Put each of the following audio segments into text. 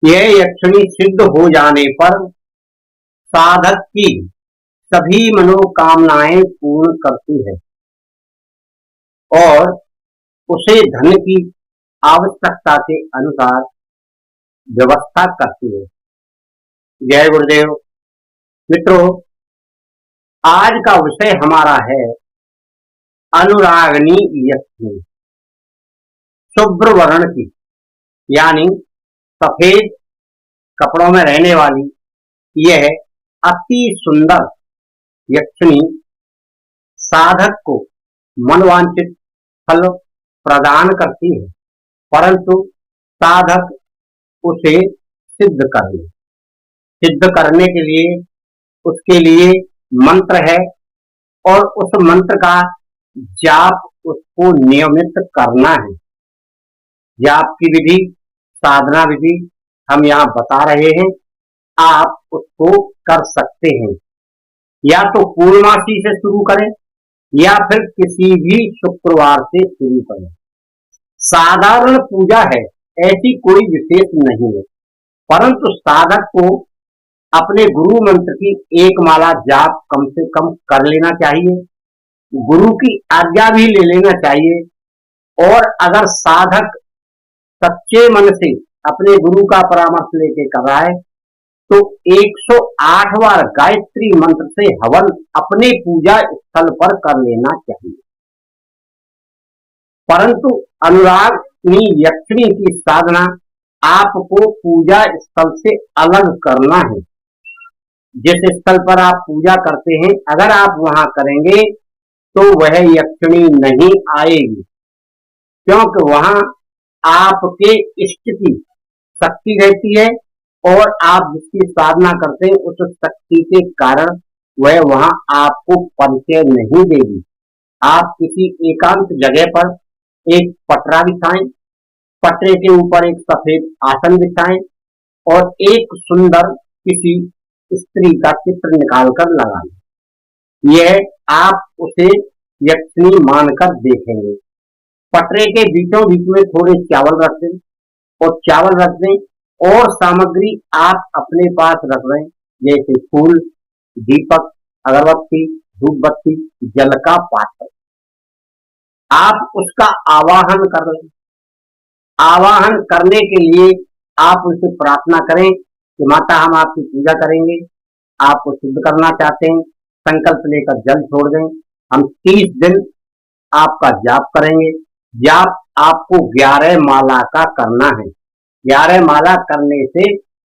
यह यक्षिणी सिद्ध हो जाने पर साधक की सभी मनोकामनाएं पूर्ण करती है और उसे धन की आवश्यकता के अनुसार व्यवस्था करती है। जय गुरुदेव। मित्रों, आज का विषय हमारा है अनुरागनी यक्षिणी, शुभ्र वर्ण की, यानी सफेद कपड़ों में रहने वाली यह अति सुंदर यक्षिणी साधक को मनवांछित फल प्रदान करती है, परंतु साधक उसे सिद्ध करने के लिए उसके लिए मंत्र है और उस मंत्र का जाप उसको नियमित करना है। जाप की विधि, साधना विधि हम यहाँ बता रहे हैं, आप उसको कर सकते हैं। या तो पूर्णमासी से शुरू करें या फिर किसी भी शुक्रवार से शुरू करें। साधारण पूजा है, ऐसी कोई विशेष नहीं है, परंतु साधक को अपने गुरु मंत्र की एक माला जाप कम से कम कर लेना चाहिए, गुरु की आज्ञा भी ले लेना चाहिए। और अगर साधक सच्चे मन से अपने गुरु का परामर्श लेके कर रहा है तो 108 बार गायत्री मंत्र से हवन अपने पूजा स्थल पर कर लेना चाहिए। परंतु अनुरागनी यक्षिणी की साधना आपको पूजा स्थल से अलग करना है। जिस स्थल पर आप पूजा करते हैं, अगर आप वहां करेंगे तो वह यक्षिणी नहीं आएगी, क्योंकि वहां आपके इष्ट की शक्ति रहती है और आप जिसकी साधना करते हैं उस शक्ति के कारण वह वहां आपको परिचय नहीं देगी। आप किसी एकांत जगह पर एक पटरा बिछाएं, पटरे के ऊपर एक सफेद आसन बिछाएं और एक सुंदर किसी स्त्री का चित्र निकालकर लगाएं। यह आप उसे यक्षिणी मानकर देखेंगे। पटरे के बीचों बीच में थोड़े चावल रख दें और चावल रख दें और सामग्री आप अपने पास रख दें, जैसे फूल, दीपक, अगरबत्ती, धूपबत्ती, जल का पात्र। आप उसका आवाहन कर लें। आवाहन करने के लिए आप उनसे प्रार्थना करें कि माता, हम आपकी पूजा करेंगे, आपको सिद्ध करना चाहते हैं, संकल्प लेकर जल छोड़ दें। हम 30 दिन आपका जाप करेंगे। जाप आपको 11 माला का करना है। 11 माला करने से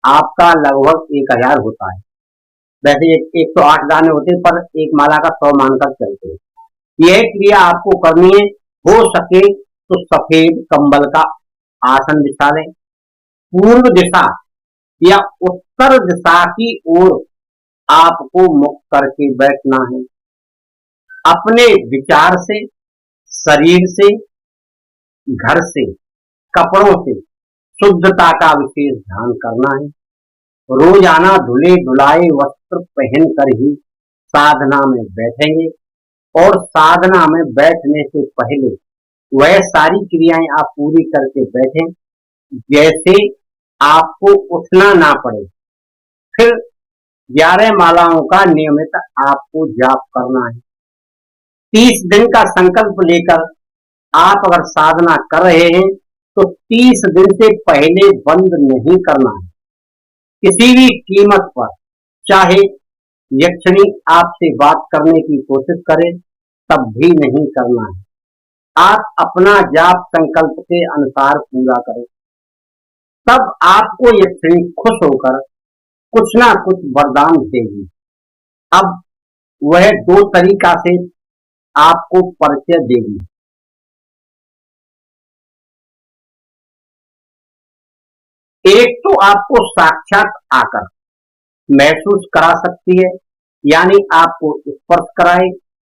आपका लगभग 1000 होता है। वैसे 108 दाने होते हैं, पर एक माला का 100 मानकर चलते हैं। यह क्रिया आपको करनी है। हो सके तो सफेद कंबल का आसन बिछा लें। पूर्व दिशा या उत्तर दिशा की ओर आपको मुख करके बैठना है। अपने विचार से, शरीर से, घर से, कपड़ों से शुद्धता का विशेष ध्यान करना है। रोजाना धुले धुलाए वस्त्र पहनकर ही साधना में बैठेंगे और साधना में बैठने से पहले वह सारी क्रियाएं आप पूरी करके बैठें जैसे आपको उठना ना पड़े। फिर 11 मालाओं का नियमित आपको जाप करना है। 30 दिन का संकल्प लेकर आप अगर साधना कर रहे हैं तो 30 दिन से पहले बंद नहीं करना है। किसी भी कीमत पर, चाहे यक्षिणी आपसे बात करने की कोशिश करे तब भी नहीं करना है। आप अपना जाप संकल्प के अनुसार पूरा करें, तब आपको यक्षिणी खुश होकर कुछ ना कुछ वरदान देगी। अब वह 2 तरीका से आपको परिचय देगी। एक तो आपको साक्षात आकर महसूस करा सकती है, यानी आपको स्पर्श कराए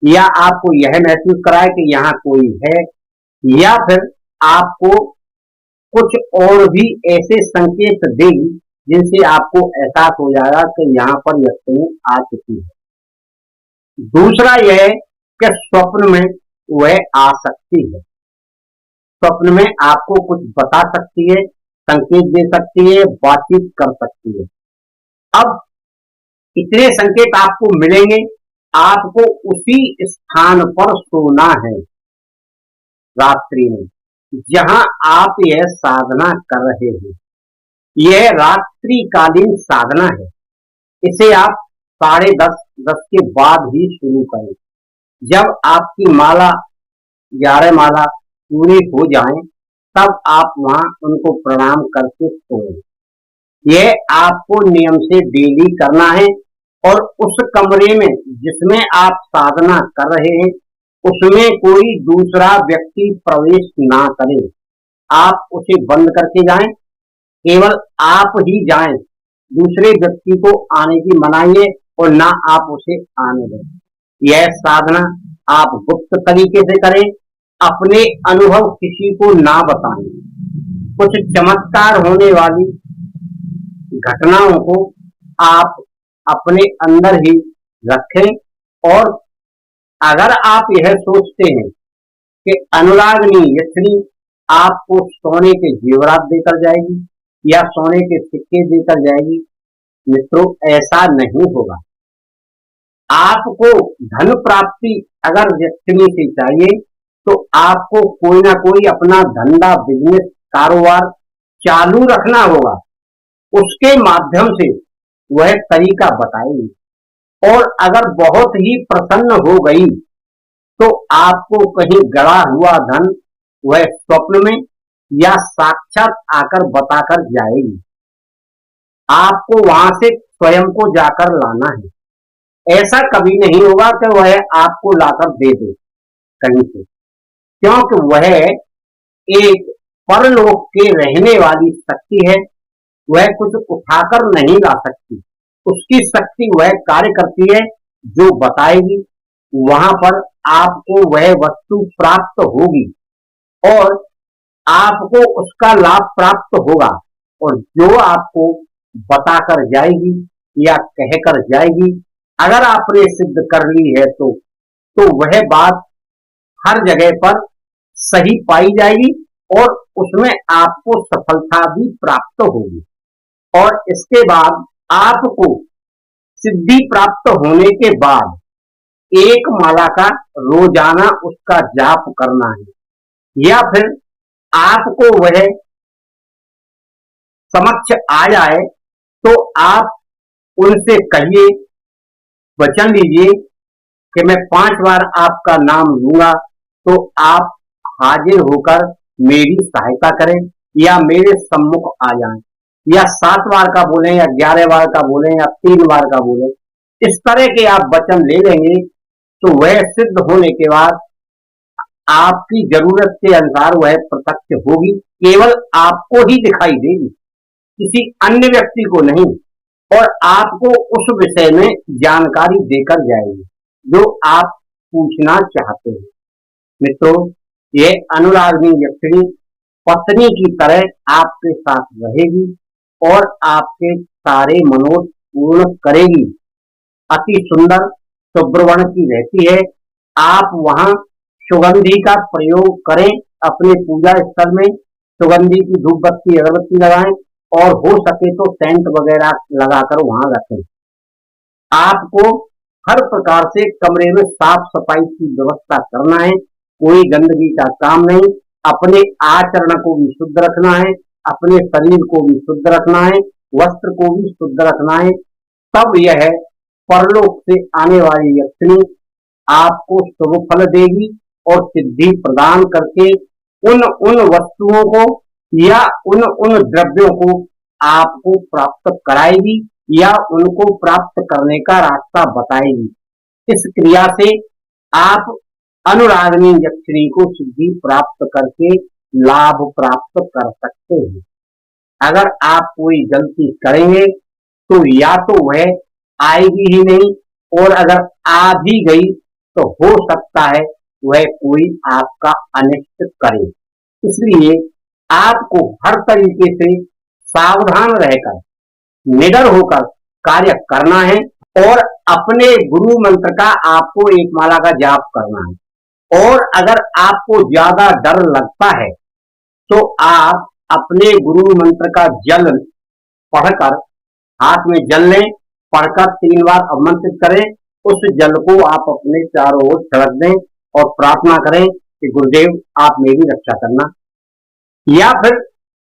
या आपको यह महसूस कराए कि यहाँ कोई है, या फिर आपको कुछ और भी ऐसे संकेत देगी जिनसे आपको एहसास हो जाएगा कि यहाँ पर यक्षिणी आ चुकी है। दूसरा यह है कि स्वप्न में वह आ सकती है। स्वप्न में आपको कुछ बता सकती है, संकेत दे सकती है, बातचीत कर सकती है। अब इतने संकेत आपको मिलेंगे, आपको उसी स्थान पर सोना है रात्रि में, जहां आप यह साधना कर रहे हैं। यह रात्रिकालीन साधना है। इसे आप 10:30 के बाद ही शुरू करें। जब आपकी माला 11 माला पूरी हो जाए, तब आप वहां उनको प्रणाम करके सोएं। यह आपको नियम से डेली करना है और उस कमरे में जिसमें आप साधना कर रहे हैं, उसमें कोई दूसरा व्यक्ति प्रवेश ना करे। आप उसे बंद करके जाएं, केवल आप ही जाएं। दूसरे व्यक्ति को आने की मनाइए और ना आप उसे आने दें। यह साधना आप गुप्त तरीके से करें, अपने अनुभव किसी को ना बताएं। कुछ चमत्कार होने वाली घटनाओं को आप अपने अंदर ही रखें। और अगर आप यह सोचते हैं कि अनुरागनी यक्षिणी आपको सोने के जेवरात देकर जाएगी या सोने के सिक्के देकर जाएगी, मित्रों, ऐसा नहीं होगा। आपको धन प्राप्ति अगर यक्षिणी से चाहिए, तो आपको कोई ना कोई अपना धंधा, बिजनेस, कारोबार चालू रखना होगा। उसके माध्यम से वह तरीका बताएगी। और अगर बहुत ही प्रसन्न हो गई, तो आपको कहीं गड़ा हुआ धन वह स्वप्न में या साक्षात आकर बताकर जाएगी। आपको वहां से स्वयं को जाकर लाना है। ऐसा कभी नहीं होगा कि वह आपको लाकर दे दे कहीं से, क्योंकि वह एक परलोक के रहने वाली शक्ति है। वह कुछ उठाकर नहीं ला सकती। उसकी शक्ति वह कार्य करती है, जो बताएगी वहां पर आपको वह वस्तु प्राप्त होगी और आपको उसका लाभ प्राप्त होगा। और जो आपको बताकर जाएगी या कहकर जाएगी, अगर आपने सिद्ध कर ली है तो वह बात हर जगह पर सही पाई जाएगी और उसमें आपको सफलता भी प्राप्त होगी। और इसके बाद आपको सिद्धि प्राप्त होने के बाद एक माला का रोजाना उसका जाप करना है, या फिर आपको वह समक्ष आ जाए तो आप उनसे कहिए, वचन लीजिए कि मैं 5 बार आपका नाम लूंगा, तो आप हाजिर होकर मेरी सहायता करें या मेरे सम्मुख आ जाएं। या 7 बार का बोलें या 11 बार का बोलें या 3 बार का बोलें। इस तरह के आप वचन ले लेंगे तो वह सिद्ध होने के बाद आपकी जरूरत के अनुसार वह प्रत्यक्ष होगी। केवल आपको ही दिखाई देगी, किसी अन्य व्यक्ति को नहीं। और आपको उस विषय में जानकारी देकर जाएगी जो आप पूछना चाहते हैं। मित्रों, ये अनुरागनी यक्षिणी पत्नी की तरह आपके साथ रहेगी और आपके सारे मनोरथ पूर्ण करेगी। अति सुंदर सुब्रवर्ण की रहती है। आप वहां सुगंधी का प्रयोग करें। अपने पूजा स्थल में सुगंधी की धूप बत्ती अगरबत्ती लगाएं और हो सके तो सेंट वगैरह लगाकर वहां रखें। आपको हर प्रकार से कमरे में साफ सफाई की व्यवस्था करना है। कोई गंदगी का काम नहीं। अपने आचरण को भी शुद्ध रखना है, अपने शरीर को भी शुद्ध रखना है, वस्त्र को भी शुद्ध रखना है। तब यह परलोक से आने वाली यक्षिणी आपको शुभ फल देगी और सिद्धि प्रदान करके उन वस्तुओं को या उन द्रव्यों को आपको प्राप्त कराएगी या उनको प्राप्त करने का रास्ता बताएगी। इस क्रिया से आप अनुरागनी यक्षिणी को सिद्धि प्राप्त करके लाभ प्राप्त कर सकते हैं। अगर आप कोई गलती करेंगे तो या तो वह आएगी ही नहीं, और अगर आ भी गई तो हो सकता है वह कोई आपका अनिष्ट करे। इसलिए आपको हर तरीके से सावधान रहकर, निडर होकर कार्य करना है और अपने गुरु मंत्र का आपको एक माला का जाप करना है। और अगर आपको ज्यादा डर लगता है तो आप अपने गुरु मंत्र का जल पढ़कर, हाथ में जल लें, पढ़कर 3 बार अवमंत्रित करें। उस जल को आप अपने चारों ओर छिड़क दें और प्रार्थना करें कि गुरुदेव आप मेरी रक्षा करना। या फिर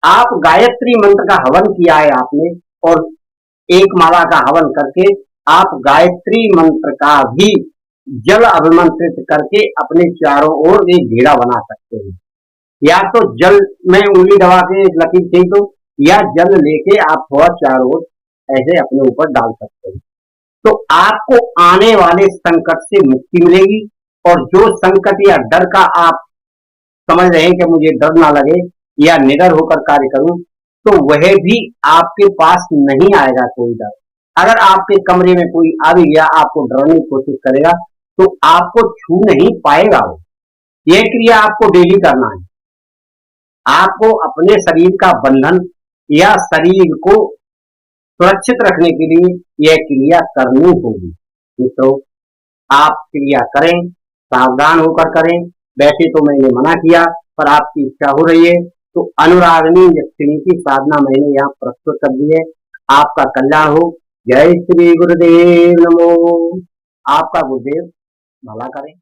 आप गायत्री मंत्र का हवन किया है आपने, और एक माला का हवन करके आप गायत्री मंत्र का भी जल अभिमंत्रित करके अपने चारों ओर एक घेरा बना सकते हैं। या तो जल में उंगली दबा के एक लकीर खींच दो, या जल लेके आप थोड़ा चारों ओर ऐसे अपने ऊपर डाल सकते हैं। तो आपको आने वाले संकट से मुक्ति मिलेगी। और जो संकट या डर का आप समझ रहे हैं कि मुझे डर ना लगे या निडर होकर कार्य करूं, तो वह भी आपके पास नहीं आएगा कोई डर। अगर आपके कमरे में कोई आ भी गया, आपको डराने की कोशिश करेगा, तो आपको छू नहीं पाएगा वो। यह क्रिया आपको डेली करना है। आपको अपने शरीर का बंधन या शरीर को सुरक्षित रखने के लिए यह क्रिया करनी होगी। मित्रों, आप क्रिया करें, सावधान होकर करें। वैसे तो मैंने मना किया, पर आपकी इच्छा हो रही है तो अनुरागिनी यक्षिणी की साधना मैंने यहाँ प्रस्तुत कर दी है। आपका कल्याण हो। जय श्री गुरुदेव नमो। आपका गुरुदेव भला करें।